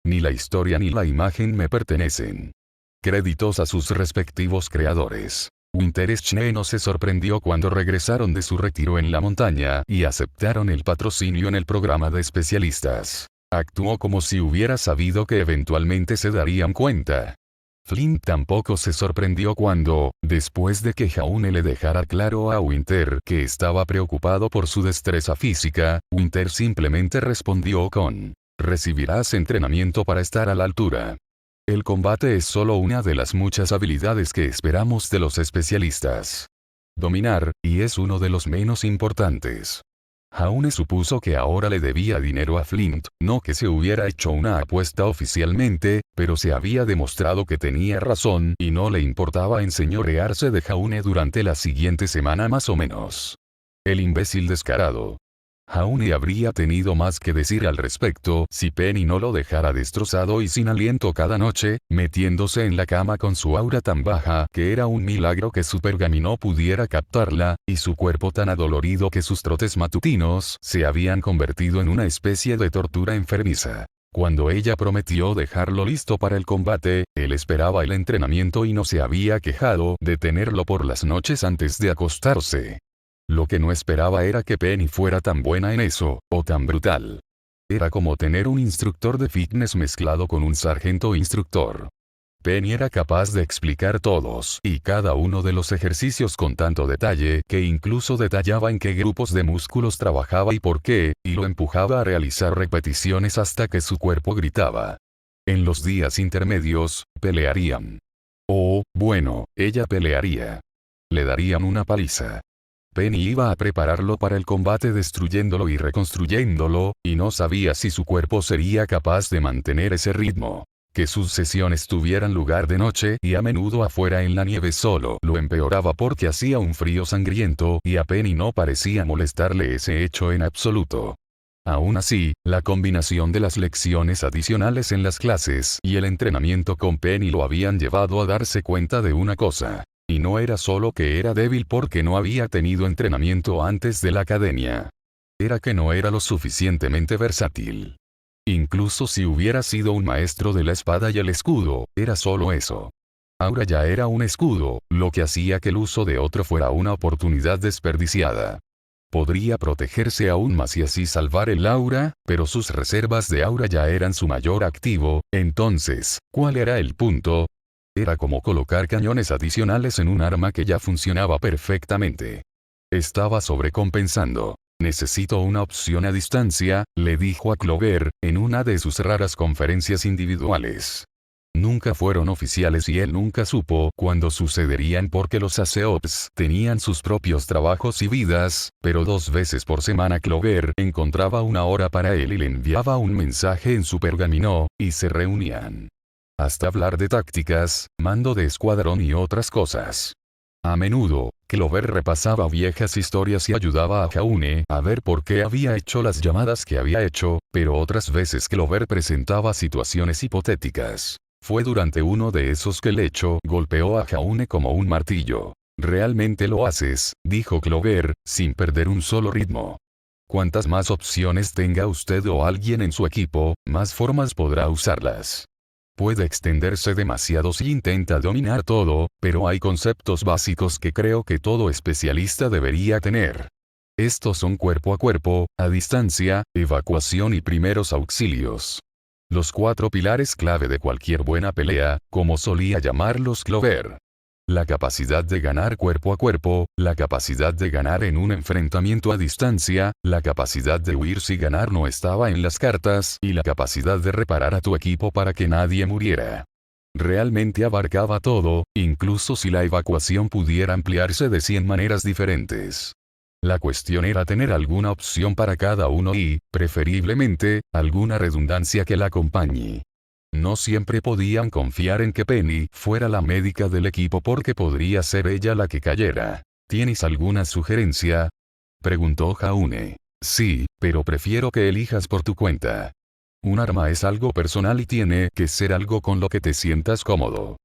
Ni la historia ni la imagen me pertenecen. Créditos a sus respectivos creadores. Winter Schne no se sorprendió cuando regresaron de su retiro en la montaña y aceptaron el patrocinio en el programa de especialistas. Actuó como si hubiera sabido que eventualmente se darían cuenta. Flint tampoco se sorprendió cuando, después de que Jaune le dejara claro a Winter que estaba preocupado por su destreza física, Winter simplemente respondió con: recibirás entrenamiento para estar a la altura. El combate es solo una de las muchas habilidades que esperamos de los especialistas. Dominar, y es uno de los menos importantes. Jaune supuso que ahora le debía dinero a Flint, no que se hubiera hecho una apuesta oficialmente, pero se había demostrado que tenía razón y no le importaba enseñorearse de Jaune durante la siguiente semana más o menos. El imbécil descarado. Jaune habría tenido más que decir al respecto si Penny no lo dejara destrozado y sin aliento cada noche, metiéndose en la cama con su aura tan baja que era un milagro que su pergamino pudiera captarla, y su cuerpo tan adolorido que sus trotes matutinos se habían convertido en una especie de tortura enfermiza. Cuando ella prometió dejarlo listo para el combate, él esperaba el entrenamiento y no se había quejado de tenerlo por las noches antes de acostarse. Lo que no esperaba era que Penny fuera tan buena en eso, o tan brutal. Era como tener un instructor de fitness mezclado con un sargento instructor. Penny era capaz de explicar todos y cada uno de los ejercicios con tanto detalle que incluso detallaba en qué grupos de músculos trabajaba y por qué, y lo empujaba a realizar repeticiones hasta que su cuerpo gritaba. En los días intermedios, pelearían. Oh, bueno, ella pelearía. Le darían una paliza. Penny iba a prepararlo para el combate destruyéndolo y reconstruyéndolo, y no sabía si su cuerpo sería capaz de mantener ese ritmo. Que sus sesiones tuvieran lugar de noche y a menudo afuera en la nieve solo lo empeoraba porque hacía un frío sangriento y a Penny no parecía molestarle ese hecho en absoluto. Aún así, la combinación de las lecciones adicionales en las clases y el entrenamiento con Penny lo habían llevado a darse cuenta de una cosa. Y no era solo que era débil porque no había tenido entrenamiento antes de la academia. Era que no era lo suficientemente versátil. Incluso si hubiera sido un maestro de la espada y el escudo, era solo eso. Ahora ya era un escudo, lo que hacía que el uso de otro fuera una oportunidad desperdiciada. Podría protegerse aún más y así salvar el aura, pero sus reservas de aura ya eran su mayor activo, entonces, ¿cuál era el punto? Era como colocar cañones adicionales en un arma que ya funcionaba perfectamente. Estaba sobrecompensando. Necesito una opción a distancia, le dijo a Clover, en una de sus raras conferencias individuales. Nunca fueron oficiales y él nunca supo cuándo sucederían porque los Aseops tenían sus propios trabajos y vidas, pero 2 veces por semana Clover encontraba una hora para él y le enviaba un mensaje en su pergamino, y se reunían. Hasta hablar de tácticas, mando de escuadrón y otras cosas. A menudo, Clover repasaba viejas historias y ayudaba a Jaune a ver por qué había hecho las llamadas que había hecho, pero otras veces Clover presentaba situaciones hipotéticas. Fue durante uno de esos que el hecho golpeó a Jaune como un martillo. «Realmente lo haces», dijo Clover, sin perder un solo ritmo. Cuantas más opciones tenga usted o alguien en su equipo, más formas podrá usarlas. Puede extenderse demasiado si intenta dominar todo, pero hay conceptos básicos que creo que todo especialista debería tener. Estos son cuerpo a cuerpo, a distancia, evacuación y primeros auxilios. Los 4 pilares clave de cualquier buena pelea, como solía llamarlos Clover. La capacidad de ganar cuerpo a cuerpo, la capacidad de ganar en un enfrentamiento a distancia, la capacidad de huir si ganar no estaba en las cartas, y la capacidad de reparar a tu equipo para que nadie muriera. Realmente abarcaba todo, incluso si la evacuación pudiera ampliarse de 100 maneras diferentes. La cuestión era tener alguna opción para cada uno y, preferiblemente, alguna redundancia que la acompañe. No siempre podían confiar en que Penny fuera la médica del equipo porque podría ser ella la que cayera. ¿Tienes alguna sugerencia?, preguntó Jaune. Sí, pero prefiero que elijas por tu cuenta. Un arma es algo personal y tiene que ser algo con lo que te sientas cómodo.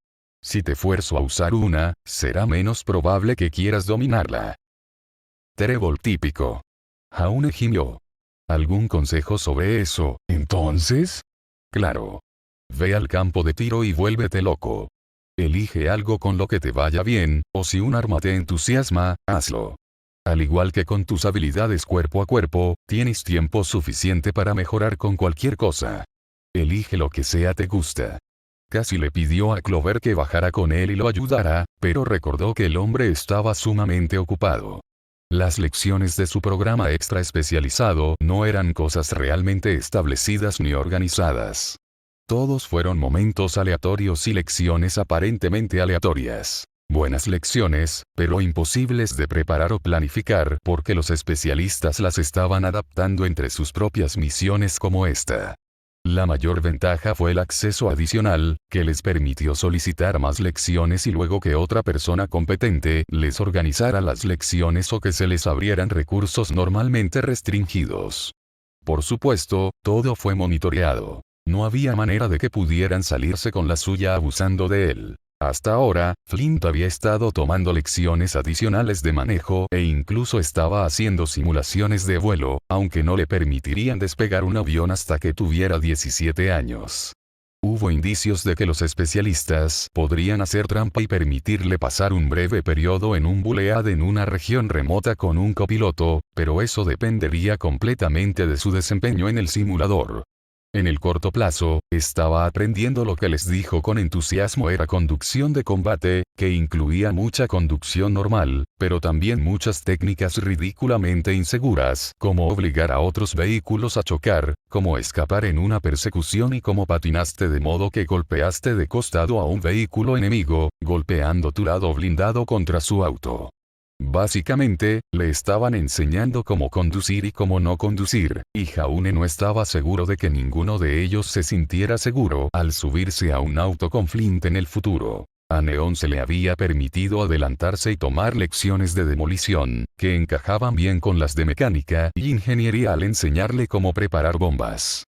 Si te fuerzo a usar una, será menos probable que quieras dominarla. Trébol típico. Jaune gimió. ¿Algún consejo sobre eso, entonces? Claro. Ve al campo de tiro y vuélvete loco. Elige algo con lo que te vaya bien, o si un arma te entusiasma, hazlo. Al igual que con tus habilidades cuerpo a cuerpo, tienes tiempo suficiente para mejorar con cualquier cosa. Elige lo que sea te gusta. Casi le pidió a Clover que bajara con él y lo ayudara, pero recordó que el hombre estaba sumamente ocupado. Las lecciones de su programa extra especializado no eran cosas realmente establecidas ni organizadas. Todos fueron momentos aleatorios y lecciones aparentemente aleatorias. Buenas lecciones, pero imposibles de preparar o planificar porque los especialistas las estaban adaptando entre sus propias misiones como esta. La mayor ventaja fue el acceso adicional, que les permitió solicitar más lecciones y luego que otra persona competente les organizara las lecciones o que se les abrieran recursos normalmente restringidos. Por supuesto, todo fue monitoreado. No había manera de que pudieran salirse con la suya abusando de él. Hasta ahora, Flint había estado tomando lecciones adicionales de manejo e incluso estaba haciendo simulaciones de vuelo, aunque no le permitirían despegar un avión hasta que tuviera 17 años. Hubo indicios de que los especialistas podrían hacer trampa y permitirle pasar un breve periodo en un bulead en una región remota con un copiloto, pero eso dependería completamente de su desempeño en el simulador. En el corto plazo, estaba aprendiendo lo que les dijo con entusiasmo era conducción de combate, que incluía mucha conducción normal, pero también muchas técnicas ridículamente inseguras, como obligar a otros vehículos a chocar, como escapar en una persecución y cómo patinaste de modo que golpeaste de costado a un vehículo enemigo, golpeando tu lado blindado contra su auto. Básicamente, le estaban enseñando cómo conducir y cómo no conducir, y Jaune no estaba seguro de que ninguno de ellos se sintiera seguro al subirse a un auto con Flint en el futuro. A Neon se le había permitido adelantarse y tomar lecciones de demolición, que encajaban bien con las de mecánica y ingeniería al enseñarle cómo preparar bombas.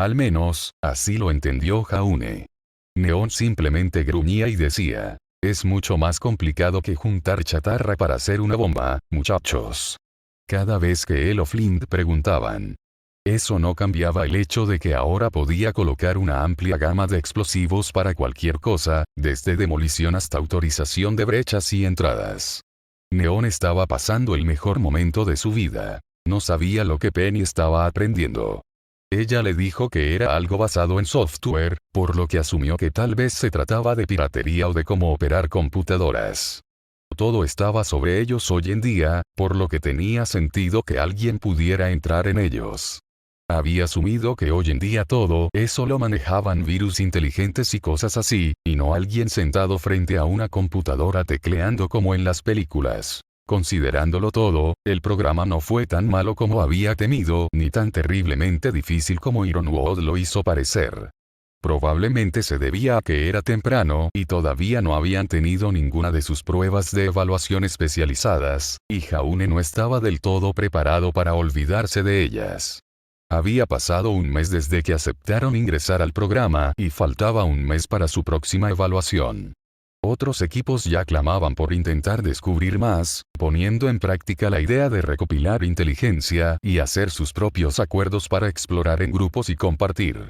Al menos, así lo entendió Jaune. Neon simplemente gruñía y decía: es mucho más complicado que juntar chatarra para hacer una bomba, muchachos. Cada vez que él o Flint preguntaban. Eso no cambiaba el hecho de que ahora podía colocar una amplia gama de explosivos para cualquier cosa, desde demolición hasta autorización de brechas y entradas. Neon estaba pasando el mejor momento de su vida. No sabía lo que Penny estaba aprendiendo. Ella le dijo que era algo basado en software, por lo que asumió que tal vez se trataba de piratería o de cómo operar computadoras. Todo estaba sobre ellos hoy en día, por lo que tenía sentido que alguien pudiera entrar en ellos. Había asumido que hoy en día todo eso lo manejaban virus inteligentes y cosas así, y no alguien sentado frente a una computadora tecleando como en las películas. Considerándolo todo, el programa no fue tan malo como había temido, ni tan terriblemente difícil como Ironwood lo hizo parecer. Probablemente se debía a que era temprano y todavía no habían tenido ninguna de sus pruebas de evaluación especializadas, y Jaune no estaba del todo preparado para olvidarse de ellas. Había pasado un mes desde que aceptaron ingresar al programa y faltaba un mes para su próxima evaluación. Otros equipos ya clamaban por intentar descubrir más, poniendo en práctica la idea de recopilar inteligencia y hacer sus propios acuerdos para explorar en grupos y compartir.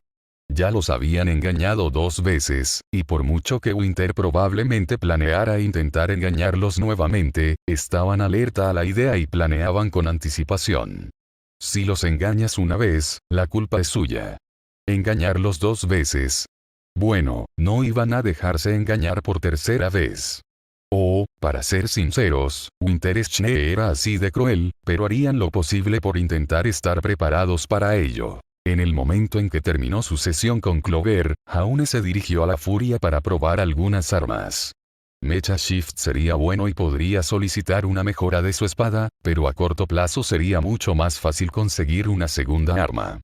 Ya los habían engañado 2 veces, y por mucho que Winter probablemente planeara intentar engañarlos nuevamente, estaban alerta a la idea y planeaban con anticipación. Si los engañas una vez, la culpa es suya. Engañarlos 2 veces. Bueno, no iban a dejarse engañar por tercera vez. Para ser sinceros, Winterschne era así de cruel, pero harían lo posible por intentar estar preparados para ello. En el momento en que terminó su sesión con Clover, Jaune se dirigió a la Furia para probar algunas armas. Mecha Shift sería bueno y podría solicitar una mejora de su espada, pero a corto plazo sería mucho más fácil conseguir una segunda arma.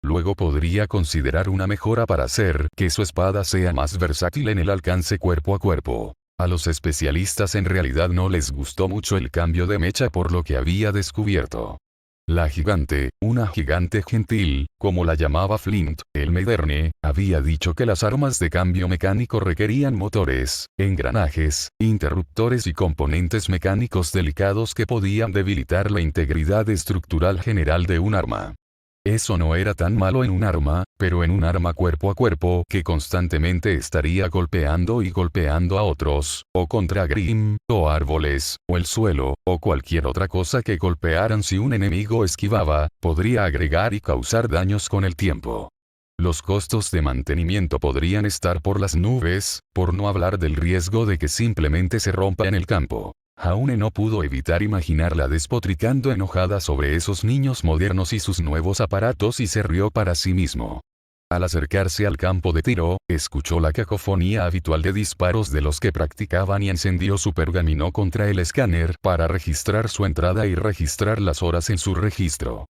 Luego podría considerar una mejora para hacer que su espada sea más versátil en el alcance cuerpo a cuerpo. A los especialistas en realidad no les gustó mucho el cambio de mecha por lo que había descubierto. La gigante, una gigante gentil, como la llamaba Flint, el Mederne, había dicho que las armas de cambio mecánico requerían motores, engranajes, interruptores y componentes mecánicos delicados que podían debilitar la integridad estructural general de un arma. Eso no era tan malo en un arma, pero en un arma cuerpo a cuerpo que constantemente estaría golpeando y golpeando a otros, o contra Grimm, o árboles, o el suelo, o cualquier otra cosa que golpearan si un enemigo esquivaba, podría agregar y causar daños con el tiempo. Los costos de mantenimiento podrían estar por las nubes, por no hablar del riesgo de que simplemente se rompa en el campo. Jaune no pudo evitar imaginarla despotricando enojada sobre esos niños modernos y sus nuevos aparatos y se rió para sí mismo. Al acercarse al campo de tiro, escuchó la cacofonía habitual de disparos de los que practicaban y encendió su pergamino contra el escáner para registrar su entrada y registrar las horas en su registro.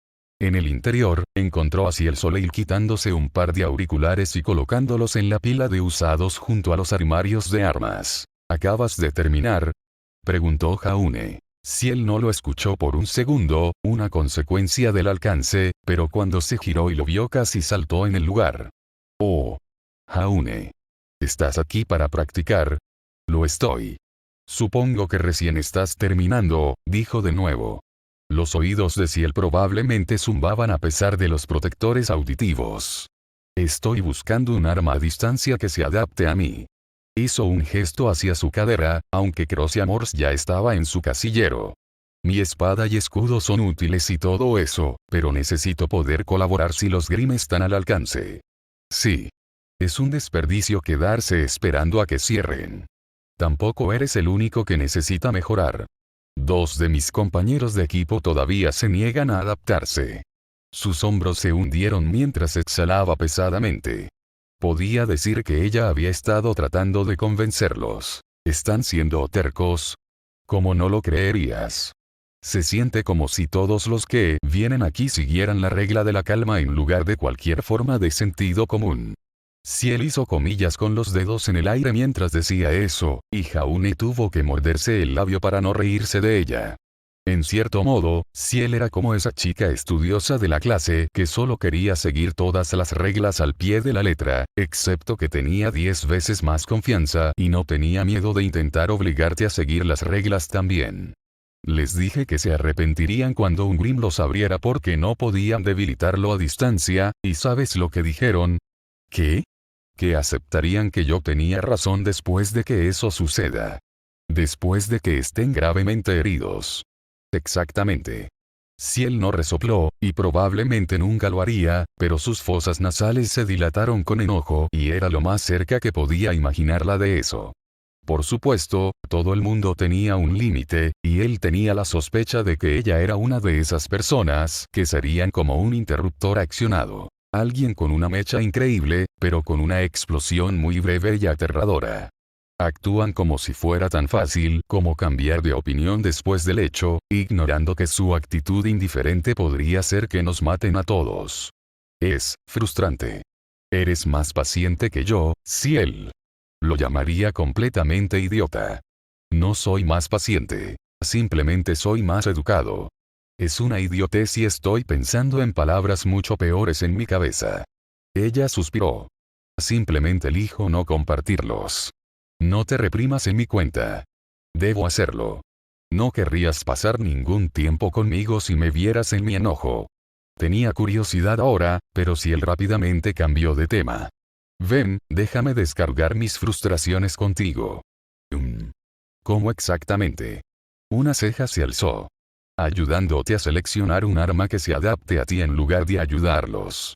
En el interior, encontró a Ciel Soleil quitándose un par de auriculares y colocándolos en la pila de usados junto a los armarios de armas. ¿Acabas de terminar?, preguntó Jaune. Ciel no lo escuchó por un segundo, una consecuencia del alcance, pero cuando se giró y lo vio casi saltó en el lugar. Oh. Jaune. ¿Estás aquí para practicar? Lo estoy. Supongo que recién estás terminando, dijo de nuevo. Los oídos de Ciel probablemente zumbaban a pesar de los protectores auditivos. Estoy buscando un arma a distancia que se adapte a mí. Hizo un gesto hacia su cadera, aunque Croce Amors ya estaba en su casillero. Mi espada y escudo son útiles y todo eso, pero necesito poder colaborar si los Grimm están al alcance. Sí. Es un desperdicio quedarse esperando a que cierren. Tampoco eres el único que necesita mejorar. 2 de mis compañeros de equipo todavía se niegan a adaptarse. Sus hombros se hundieron mientras exhalaba pesadamente. Podía decir que ella había estado tratando de convencerlos. ¿Están siendo tercos? ¿Cómo no lo creerías? Se siente como si todos los que vienen aquí siguieran la regla de la calma en lugar de cualquier forma de sentido común. Ciel hizo comillas con los dedos en el aire mientras decía eso, y Jaune tuvo que morderse el labio para no reírse de ella. En cierto modo, Ciel era como esa chica estudiosa de la clase que solo quería seguir todas las reglas al pie de la letra, excepto que tenía 10 veces más confianza y no tenía miedo de intentar obligarte a seguir las reglas también. Les dije que se arrepentirían cuando un Grimm los abriera porque no podían debilitarlo a distancia, y ¿sabes lo que dijeron? ¿Qué? Que aceptarían que yo tenía razón después de que eso suceda. Después de que estén gravemente heridos. Exactamente. Ciel no resopló, y probablemente nunca lo haría, pero sus fosas nasales se dilataron con enojo y era lo más cerca que podía imaginarla de eso. Por supuesto, todo el mundo tenía un límite, y él tenía la sospecha de que ella era una de esas personas que serían como un interruptor accionado. Alguien con una mecha increíble, pero con una explosión muy breve y aterradora. Actúan como si fuera tan fácil como cambiar de opinión después del hecho, ignorando que su actitud indiferente podría ser que nos maten a todos. Es frustrante. Eres más paciente que yo, Ciel. Lo llamaría completamente idiota. No soy más paciente. Simplemente soy más educado. Es una idiotez y estoy pensando en palabras mucho peores en mi cabeza. Ella suspiró. Simplemente elijo no compartirlos. No te reprimas en mi cuenta. Debo hacerlo. No querrías pasar ningún tiempo conmigo si me vieras en mi enojo. Tenía curiosidad ahora, pero Ciel rápidamente cambió de tema. Ven, déjame descargar mis frustraciones contigo. ¿Cómo exactamente? Una ceja se alzó. Ayudándote a seleccionar un arma que se adapte a ti en lugar de ayudarlos.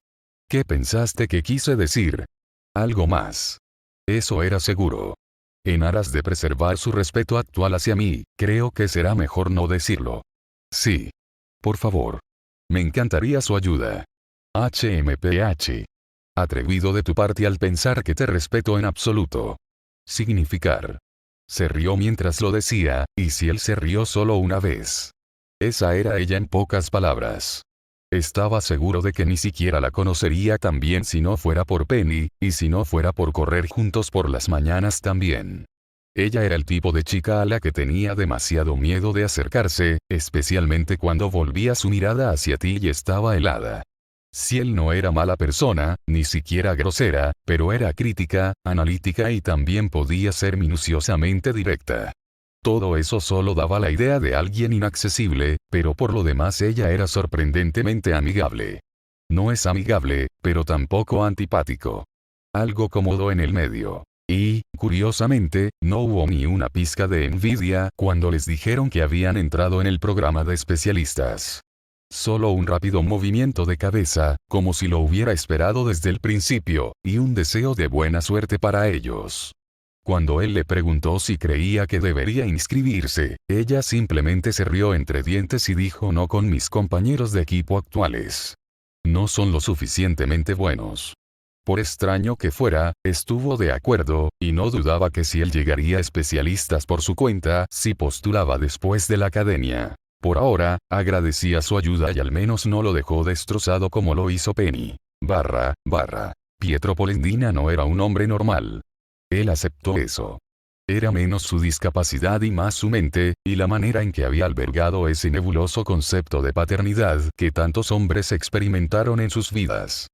¿Qué pensaste que quise decir? Algo más. Eso era seguro. En aras de preservar su respeto actual hacia mí, creo que será mejor no decirlo. Sí. Por favor. Me encantaría su ayuda. HMPH. Atrevido de tu parte al pensar que te respeto en absoluto. Significar. Se rió mientras lo decía, y si él se rió solo una vez. Esa era ella en pocas palabras. Estaba seguro de que ni siquiera la conocería tan bien si no fuera por Penny, y si no fuera por correr juntos por las mañanas también. Ella era el tipo de chica a la que tenía demasiado miedo de acercarse, especialmente cuando volvía su mirada hacia ti y estaba helada. Ciel no era mala persona, ni siquiera grosera, pero era crítica, analítica y también podía ser minuciosamente directa. Todo eso solo daba la idea de alguien inaccesible, pero por lo demás ella era sorprendentemente amigable. No es amigable, pero tampoco antipático. Algo cómodo en el medio. Y, curiosamente, no hubo ni una pizca de envidia cuando les dijeron que habían entrado en el programa de especialistas. Solo un rápido movimiento de cabeza, como si lo hubiera esperado desde el principio, y un deseo de buena suerte para ellos. Cuando él le preguntó si creía que debería inscribirse, ella simplemente se rió entre dientes y dijo: no con mis compañeros de equipo actuales. No son lo suficientemente buenos. Por extraño que fuera, estuvo de acuerdo, y no dudaba que si él llegaría a especialistas por su cuenta, si postulaba después de la academia. Por ahora, agradecía su ayuda y al menos no lo dejó destrozado como lo hizo Penny. Pietro Polendina no era un hombre normal. Él aceptó eso. Era menos su discapacidad y más su mente, y la manera en que había albergado ese nebuloso concepto de paternidad que tantos hombres experimentaron en sus vidas.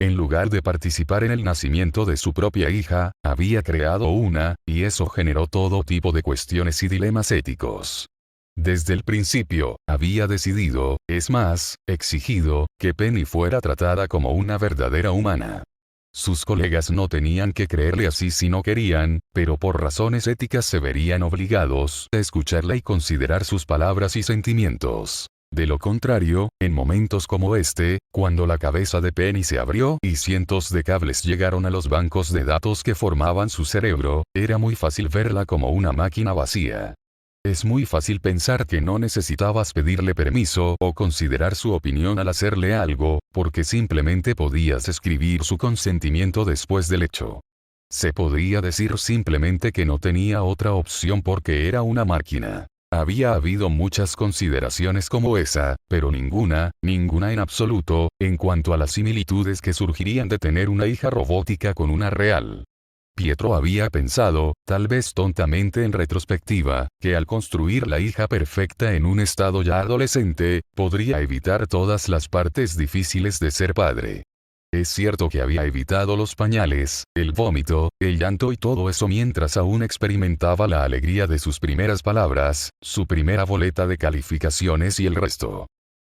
En lugar de participar en el nacimiento de su propia hija, había creado una, y eso generó todo tipo de cuestiones y dilemas éticos. Desde el principio, había decidido, es más, exigido, que Penny fuera tratada como una verdadera humana. Sus colegas no tenían que creerle así si no querían, pero por razones éticas se verían obligados a escucharla y considerar sus palabras y sentimientos. De lo contrario, en momentos como este, cuando la cabeza de Penny se abrió y cientos de cables llegaron a los bancos de datos que formaban su cerebro, era muy fácil verla como una máquina vacía. Es muy fácil pensar que no necesitabas pedirle permiso o considerar su opinión al hacerle algo, porque simplemente podías escribir su consentimiento después del hecho. Se podría decir simplemente que no tenía otra opción porque era una máquina. Había habido muchas consideraciones como esa, pero ninguna en absoluto, en cuanto a las similitudes que surgirían de tener una hija robótica con una real. Pietro había pensado, tal vez tontamente en retrospectiva, que al construir la hija perfecta en un estado ya adolescente, podría evitar todas las partes difíciles de ser padre. Es cierto que había evitado los pañales, el vómito, el llanto y todo eso mientras aún experimentaba la alegría de sus primeras palabras, su primera boleta de calificaciones y el resto.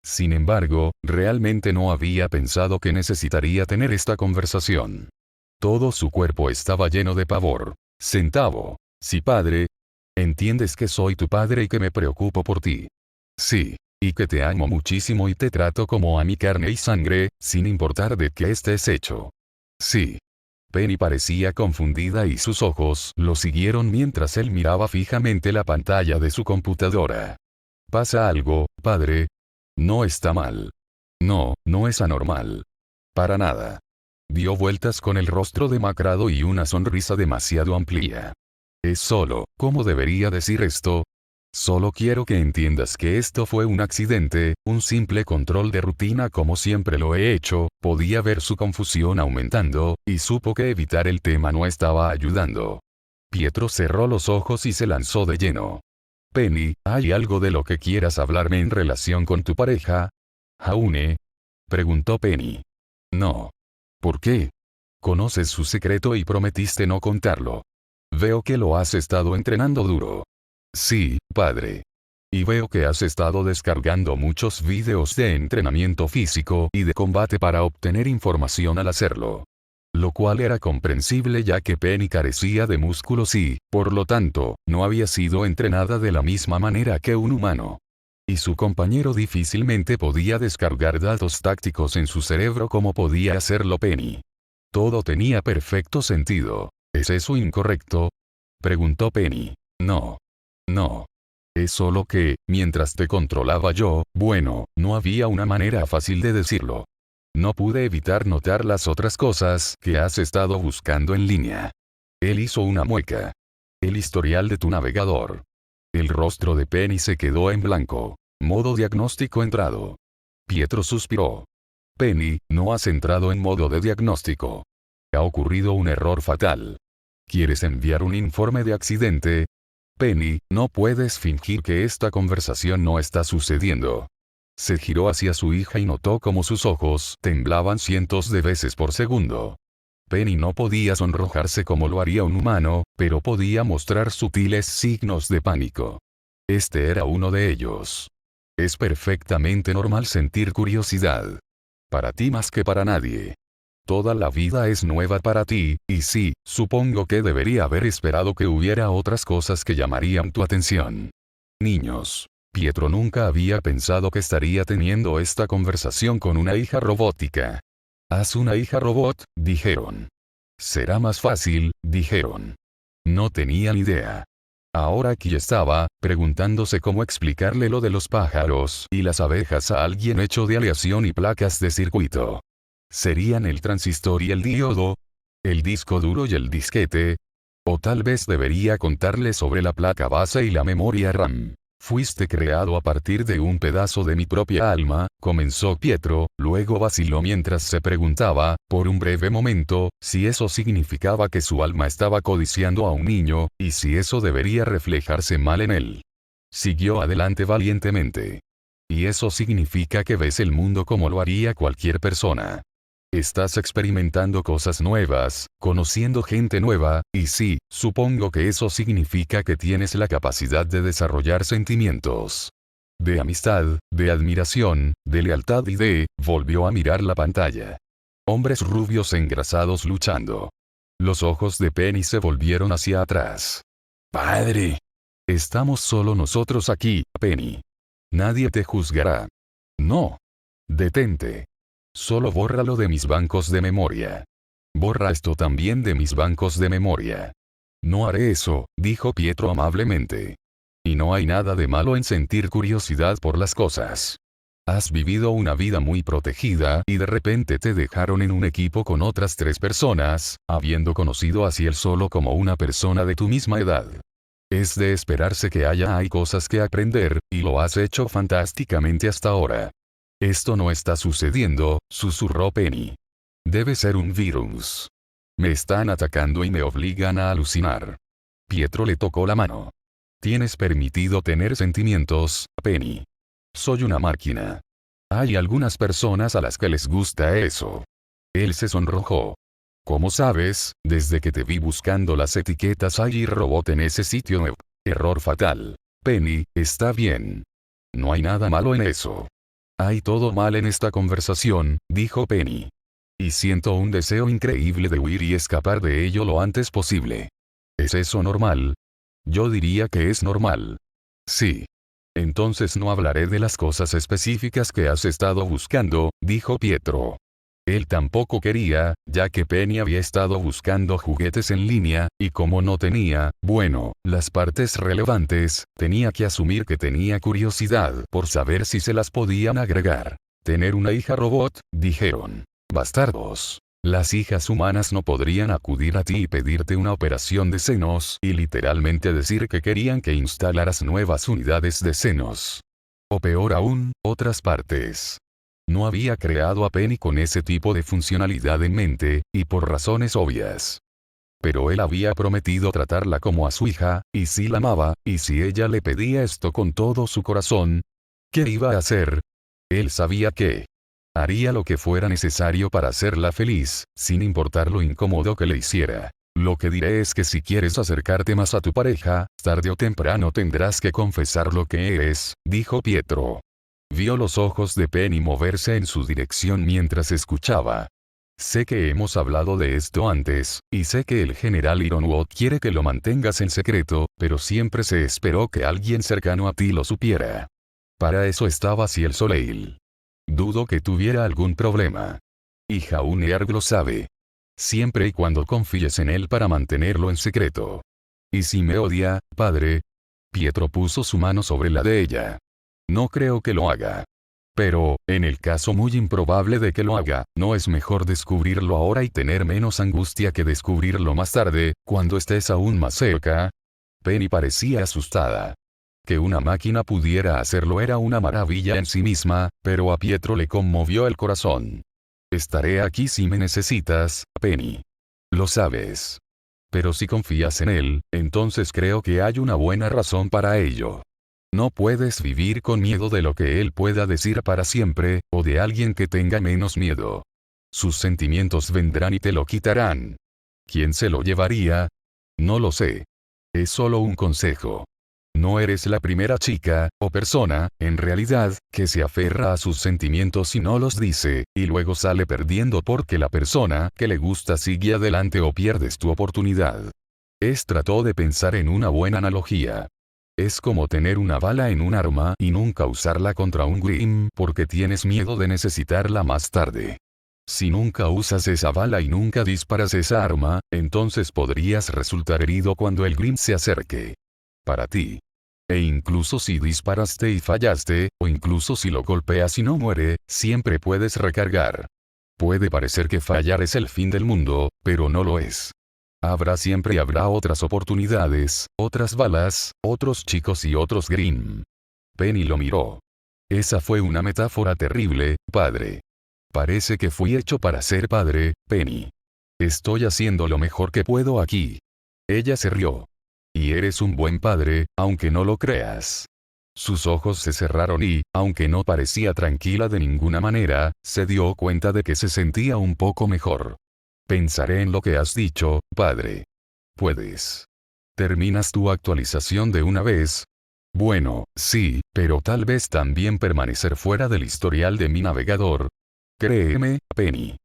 Sin embargo, realmente no había pensado que necesitaría tener esta conversación. Todo su cuerpo estaba lleno de pavor. Centavo. Sí, padre. Entiendes que soy tu padre y que me preocupo por ti. Sí. Y que te amo muchísimo y te trato como a mi carne y sangre, sin importar de qué estés hecho. Sí. Penny parecía confundida y sus ojos lo siguieron mientras él miraba fijamente la pantalla de su computadora. ¿Pasa algo, padre? No está mal. No, no es anormal. Para nada. Dio vueltas con el rostro demacrado y una sonrisa demasiado amplia. Es solo, ¿cómo debería decir esto? Solo quiero que entiendas que esto fue un accidente, un simple control de rutina como siempre lo he hecho. Podía ver su confusión aumentando, y supo que evitar el tema no estaba ayudando. Pietro cerró los ojos y se lanzó de lleno. Penny, ¿hay algo de lo que quieras hablarme en relación con tu pareja? ¿Jaune? Preguntó Penny. No. ¿Por qué? Conoces su secreto y prometiste no contarlo. Veo que lo has estado entrenando duro. Sí, padre. Y veo que has estado descargando muchos vídeos de entrenamiento físico y de combate para obtener información al hacerlo. Lo cual era comprensible ya que Penny carecía de músculos y, por lo tanto, no había sido entrenada de la misma manera que un humano. Y su compañero difícilmente podía descargar datos tácticos en su cerebro como podía hacerlo Penny. Todo tenía perfecto sentido. ¿Es eso incorrecto? Preguntó Penny. No. No. Es solo que, mientras te controlaba yo, bueno, no había una manera fácil de decirlo. No pude evitar notar las otras cosas que has estado buscando en línea. Él hizo una mueca. El historial de tu navegador. El rostro de Penny se quedó en blanco. Modo diagnóstico entrado. Pietro suspiró. Penny, no has entrado en modo de diagnóstico. Ha ocurrido un error fatal. ¿Quieres enviar un informe de accidente? Penny, no puedes fingir que esta conversación no está sucediendo. Se giró hacia su hija y notó cómo sus ojos temblaban cientos de veces por segundo. Penny no podía sonrojarse como lo haría un humano, pero podía mostrar sutiles signos de pánico. Este era uno de ellos. Es perfectamente normal sentir curiosidad. Para ti más que para nadie. Toda la vida es nueva para ti, y sí, supongo que debería haber esperado que hubiera otras cosas que llamarían tu atención. Niños. Pietro nunca había pensado que estaría teniendo esta conversación con una hija robótica. Haz una hija robot, dijeron. Será más fácil, dijeron. No tenían idea. Ahora aquí estaba, preguntándose cómo explicarle lo de los pájaros y las abejas a alguien hecho de aleación y placas de circuito. ¿Serían el transistor y el diodo? ¿El disco duro y el disquete? O tal vez debería contarle sobre la placa base y la memoria RAM. Fuiste creado a partir de un pedazo de mi propia alma, comenzó Pietro, luego vaciló mientras se preguntaba, por un breve momento, si eso significaba que su alma estaba codiciando a un niño, y si eso debería reflejarse mal en él. Siguió adelante valientemente. Y eso significa que ves el mundo como lo haría cualquier persona. Estás experimentando cosas nuevas, conociendo gente nueva, y sí, supongo que eso significa que tienes la capacidad de desarrollar sentimientos. De amistad, de admiración, de lealtad y volvió a mirar la pantalla. Hombres rubios engrasados luchando. Los ojos de Penny se volvieron hacia atrás. Padre. Estamos solo nosotros aquí, Penny. Nadie te juzgará. No. Detente. Solo bórralo de mis bancos de memoria. Borra esto también de mis bancos de memoria. No haré eso, dijo Pietro amablemente. Y no hay nada de malo en sentir curiosidad por las cosas. Has vivido una vida muy protegida y de repente te dejaron en un equipo con otras 3 personas, habiendo conocido a Ciel solo como una persona de tu misma edad. Es de esperarse que hay cosas que aprender, y lo has hecho fantásticamente hasta ahora. Esto no está sucediendo, susurró Penny. Debe ser un virus. Me están atacando y me obligan a alucinar. Pietro le tocó la mano. Tienes permitido tener sentimientos, Penny. Soy una máquina. Hay algunas personas a las que les gusta eso. Él se sonrojó. Como sabes, desde que te vi buscando las etiquetas iRobot en ese sitio web. Error fatal. Penny, está bien. No hay nada malo en eso. Hay todo mal en esta conversación, dijo Penny. Y siento un deseo increíble de huir y escapar de ello lo antes posible. ¿Es eso normal? Yo diría que es normal. Sí. Entonces no hablaré de las cosas específicas que has estado buscando, dijo Pietro. Él tampoco quería, ya que Penny había estado buscando juguetes en línea, y como no tenía, bueno, las partes relevantes, tenía que asumir que tenía curiosidad por saber si se las podían agregar. Tener una hija robot, dijeron. Bastardos. Las hijas humanas no podrían acudir a ti y pedirte una operación de senos y literalmente decir que querían que instalaras nuevas unidades de senos. O peor aún, otras partes. No había creado a Penny con ese tipo de funcionalidad en mente, y por razones obvias. Pero él había prometido tratarla como a su hija, y si la amaba, y si ella le pedía esto con todo su corazón, ¿qué iba a hacer? Él sabía que haría lo que fuera necesario para hacerla feliz, sin importar lo incómodo que le hiciera. Lo que diré es que si quieres acercarte más a tu pareja, tarde o temprano tendrás que confesar lo que eres, dijo Pietro. Vio los ojos de Penny moverse en su dirección mientras escuchaba. Sé que hemos hablado de esto antes, y sé que el general Ironwood quiere que lo mantengas en secreto, pero siempre se esperó que alguien cercano a ti lo supiera. Para eso estaba Ciel Soleil. Dudo que tuviera algún problema. Y Jaunearg lo sabe. Siempre y cuando confíes en él para mantenerlo en secreto. ¿Y si me odia, padre? Pietro puso su mano sobre la de ella. No creo que lo haga. Pero, en el caso muy improbable de que lo haga, ¿no es mejor descubrirlo ahora y tener menos angustia que descubrirlo más tarde, cuando estés aún más cerca? Penny parecía asustada. Que una máquina pudiera hacerlo era una maravilla en sí misma, pero a Pietro le conmovió el corazón. Estaré aquí si me necesitas, Penny. Lo sabes. Pero si confías en él, entonces creo que hay una buena razón para ello. No puedes vivir con miedo de lo que él pueda decir para siempre, o de alguien que tenga menos miedo. Sus sentimientos vendrán y te lo quitarán. ¿Quién se lo llevaría? No lo sé. Es solo un consejo. No eres la primera chica, o persona, en realidad, que se aferra a sus sentimientos y no los dice, y luego sale perdiendo porque la persona que le gusta sigue adelante o pierdes tu oportunidad. Trató de pensar en una buena analogía. Es como tener una bala en un arma y nunca usarla contra un Grimm porque tienes miedo de necesitarla más tarde. Si nunca usas esa bala y nunca disparas esa arma, entonces podrías resultar herido cuando el Grimm se acerque. Para ti. E incluso si disparaste y fallaste, o incluso si lo golpeas y no muere, siempre puedes recargar. Puede parecer que fallar es el fin del mundo, pero no lo es. Siempre habrá otras oportunidades, otras balas, otros chicos y otros Grimm. Penny lo miró. Esa fue una metáfora terrible, padre. Parece que fui hecho para ser padre, Penny. Estoy haciendo lo mejor que puedo aquí. Ella se rió. Y eres un buen padre, aunque no lo creas. Sus ojos se cerraron y, aunque no parecía tranquila de ninguna manera, se dio cuenta de que se sentía un poco mejor. Pensaré en lo que has dicho, padre. ¿Puedes? ¿Terminas tu actualización de una vez? Bueno, sí, pero tal vez también permanecer fuera del historial de mi navegador. Créeme, Penny.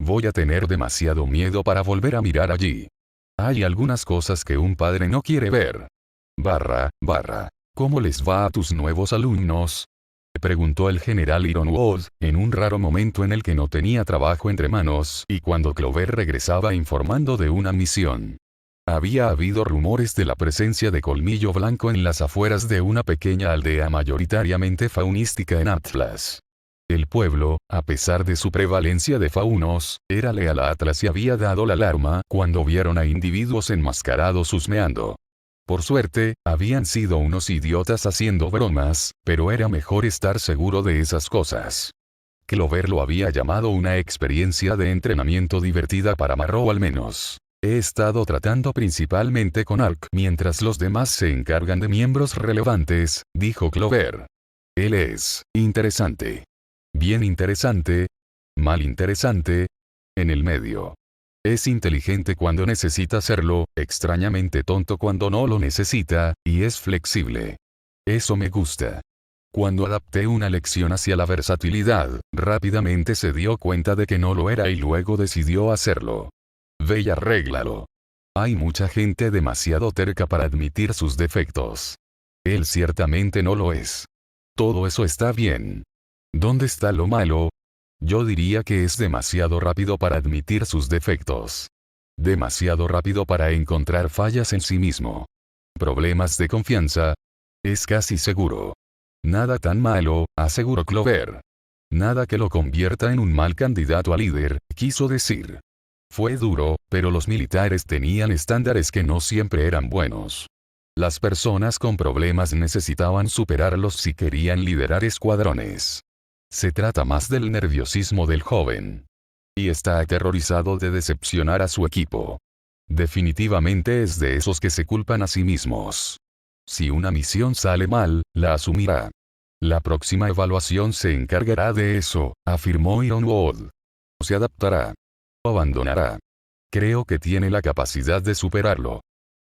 Voy a tener demasiado miedo para volver a mirar allí. Hay algunas cosas que un padre no quiere ver. ¿Cómo les va a tus nuevos alumnos? Preguntó el general Ironwood, en un raro momento en el que no tenía trabajo entre manos y cuando Clover regresaba informando de una misión. Había habido rumores de la presencia de Colmillo Blanco en las afueras de una pequeña aldea mayoritariamente faunística en Atlas. El pueblo, a pesar de su prevalencia de faunos, era leal a Atlas y había dado la alarma cuando vieron a individuos enmascarados husmeando. Por suerte, habían sido unos idiotas haciendo bromas, pero era mejor estar seguro de esas cosas. Clover lo había llamado una experiencia de entrenamiento divertida para Marrow al menos. He estado tratando principalmente con Ark mientras los demás se encargan de miembros relevantes, dijo Clover. Él es interesante. Bien interesante. Mal interesante. En el medio. Es inteligente cuando necesita serlo, extrañamente tonto cuando no lo necesita, y es flexible. Eso me gusta. Cuando adapté una lección hacia la versatilidad, rápidamente se dio cuenta de que no lo era y luego decidió hacerlo. Ve y arréglalo. Hay mucha gente demasiado terca para admitir sus defectos. Él ciertamente no lo es. Todo eso está bien. ¿Dónde está lo malo? Yo diría que es demasiado rápido para admitir sus defectos. Demasiado rápido para encontrar fallas en sí mismo. Problemas de confianza. Es casi seguro. Nada tan malo, aseguró Clover. Nada que lo convierta en un mal candidato a líder, quiso decir. Fue duro, pero los militares tenían estándares que no siempre eran buenos. Las personas con problemas necesitaban superarlos si querían liderar escuadrones. Se trata más del nerviosismo del joven. Y está aterrorizado de decepcionar a su equipo. Definitivamente es de esos que se culpan a sí mismos. Si una misión sale mal, la asumirá. La próxima evaluación se encargará de eso, afirmó Ironwood. Se adaptará. O abandonará. Creo que tiene la capacidad de superarlo.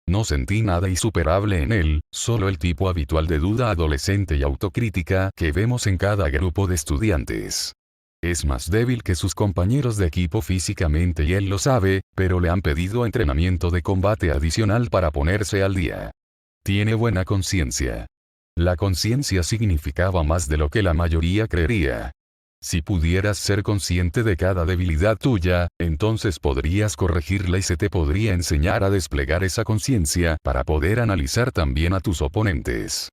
No sentí nada insuperable en él, solo el tipo habitual de duda adolescente y autocrítica que vemos en cada grupo de estudiantes. Es más débil que sus compañeros de equipo físicamente y él lo sabe, pero le han pedido entrenamiento de combate adicional para ponerse al día. Tiene buena conciencia. La conciencia significaba más de lo que la mayoría creería. Si pudieras ser consciente de cada debilidad tuya, entonces podrías corregirla y se te podría enseñar a desplegar esa conciencia para poder analizar también a tus oponentes.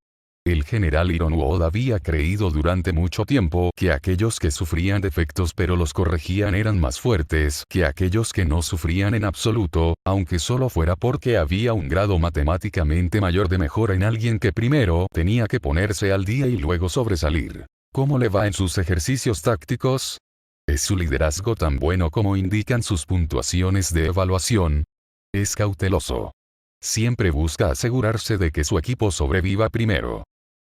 El general Ironwood había creído durante mucho tiempo que aquellos que sufrían defectos pero los corregían eran más fuertes que aquellos que no sufrían en absoluto, aunque solo fuera porque había un grado matemáticamente mayor de mejora en alguien que primero tenía que ponerse al día y luego sobresalir. ¿Cómo le va en sus ejercicios tácticos? ¿Es su liderazgo tan bueno como indican sus puntuaciones de evaluación? Es cauteloso. Siempre busca asegurarse de que su equipo sobreviva primero.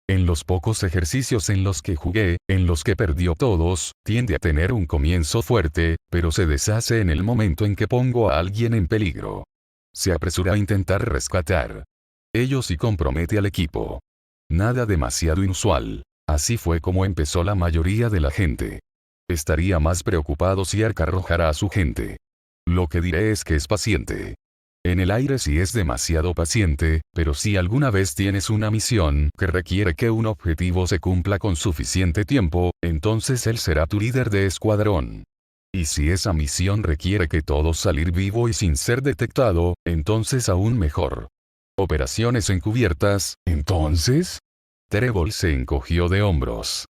En los pocos ejercicios en los que jugué, en los que perdió todos, tiende a tener un comienzo fuerte, pero se deshace en el momento en que pongo a alguien en peligro. Se apresura a intentar rescatar. Ello sí compromete al equipo. Nada demasiado inusual. Así fue como empezó la mayoría de la gente. Estaría más preocupado si Ark arrojara a su gente. Lo que diré es que es paciente. En el aire sí es demasiado paciente, pero si alguna vez tienes una misión que requiere que un objetivo se cumpla con suficiente tiempo, entonces él será tu líder de escuadrón. Y si esa misión requiere que todos salir vivo y sin ser detectado, entonces aún mejor. Operaciones encubiertas, ¿entonces? Trevor se encogió de hombros.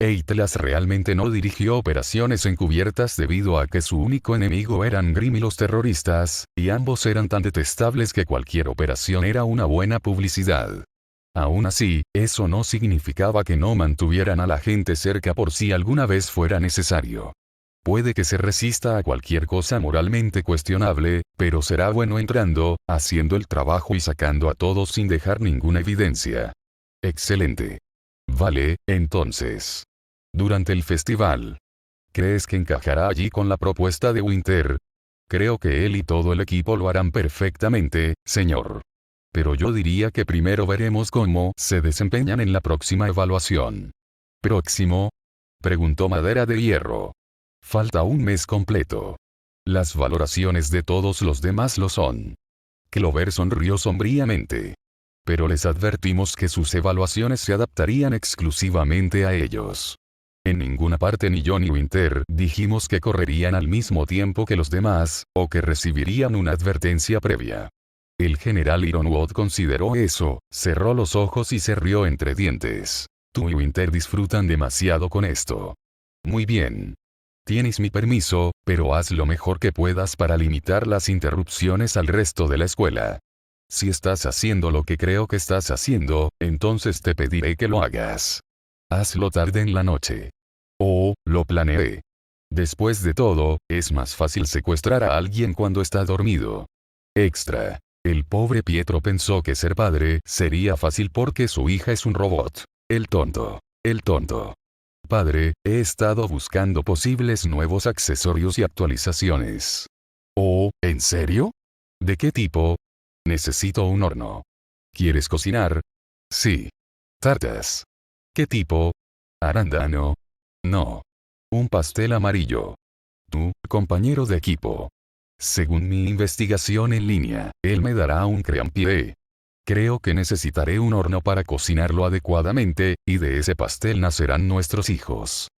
Atlas realmente no dirigió operaciones encubiertas debido a que su único enemigo eran Grimm y los terroristas, y ambos eran tan detestables que cualquier operación era una buena publicidad. Aún así, eso no significaba que no mantuvieran a la gente cerca por si alguna vez fuera necesario. Puede que se resista a cualquier cosa moralmente cuestionable, pero será bueno entrando, haciendo el trabajo y sacando a todos sin dejar ninguna evidencia. Excelente. Vale, entonces. Durante el festival. ¿Crees que encajará allí con la propuesta de Winter? Creo que él y todo el equipo lo harán perfectamente, señor. Pero yo diría que primero veremos cómo se desempeñan en la próxima evaluación. ¿Próximo? Preguntó Madera de Hierro. Falta un mes completo. Las valoraciones de todos los demás lo son. Clover sonrió sombríamente. Pero les advertimos que sus evaluaciones se adaptarían exclusivamente a ellos. En ninguna parte ni yo ni Winter dijimos que correrían al mismo tiempo que los demás, o que recibirían una advertencia previa. El general Ironwood consideró eso, cerró los ojos y se rió entre dientes. Tú y Winter disfrutan demasiado con esto. Muy bien. Tienes mi permiso, pero haz lo mejor que puedas para limitar las interrupciones al resto de la escuela. Si estás haciendo lo que creo que estás haciendo, entonces te pediré que lo hagas. Hazlo tarde en la noche. Oh, lo planeé. Después de todo, es más fácil secuestrar a alguien cuando está dormido. Extra. El pobre Pietro pensó que ser padre sería fácil porque su hija es un robot. El tonto. El tonto. Padre, he estado buscando posibles nuevos accesorios y actualizaciones. Oh, ¿en serio? ¿De qué tipo? Necesito un horno. ¿Quieres cocinar? Sí. Tartas. ¿Qué tipo? Arándano. No. Un pastel amarillo. Tu compañero de equipo. Según mi investigación en línea, él me dará un cream-pie. Creo que necesitaré un horno para cocinarlo adecuadamente, y de ese pastel nacerán nuestros hijos.